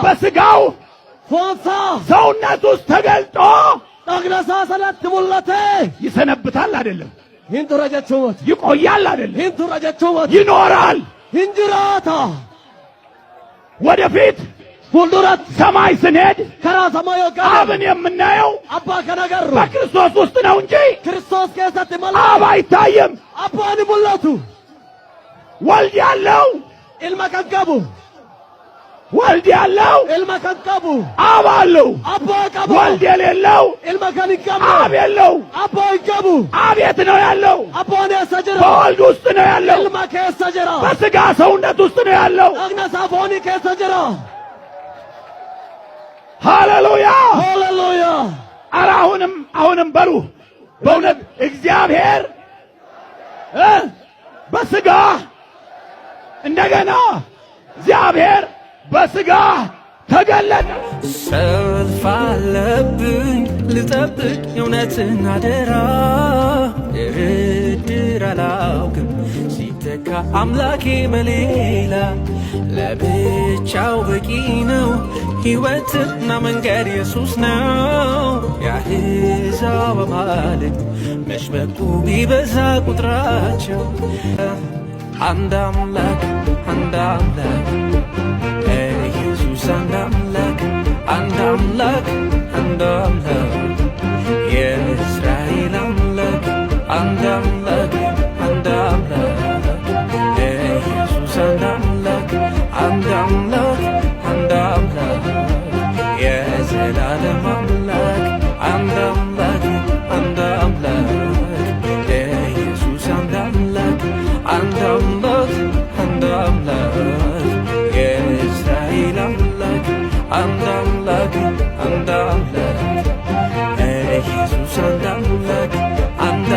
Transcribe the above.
በስጋው ሰውነት ውስጥ ተገልጦ ይሰነብታል አይደለም፣ ይቆያል አይደለም፣ ይኖራል። ወደፊት ሁሉረት ሰማይ ስንሄድ አብን የምናየው በክርስቶስ ውስጥ ነው እንጂ አብ አይታይም። ወልድ ያለው ወልድ ያለው አብ አለው። ወልድ የሌለው አብ የለው። አብ የት ነው ያለው? በወልድ ውስጥ ነው ያለው። በስጋ ሰውነት ውስጥ ነው ያለው። ሃሌሉያ ሃሌሉያ። ኧረ አሁንም በሉ በእውነት እግዚአብሔር በስጋ እንደገና እግዚአብሔር በስጋ ተገለጠ። ሰልፍ አለብኝ ልጠብቅ የእውነትን አደራ፣ ድርድር አላውቅም ሲተካ አምላኬ በሌላ። ለብቻው በቂ ነው ሕይወትና መንገድ ኢየሱስ ነው። የአሕዛብ አማልክት መሽበቁ ቢበዛ ቁጥራቸው፣ አንድ አምላክ አንድ አምላክ ኢየሱስ አንድ አምላክ አንድ አምላክ አንድ አምላክ የእስራኤል አምላክ አንድ አምላክ አንድ አምላክ ኢየሱስ አንድ አምላክ አንድ አምላክ አንድ አምላክ የዘላለም አምላክ አንድ አምላክ አንድ አምላክ ኢየሱስ አንድ አምላክ አንድ አምላክ አንድ አምላክ የእስራኤል አምላክ አንድ አምላክ አንድ አምላክ ኢየሱስ አንድ አምላክ አንድ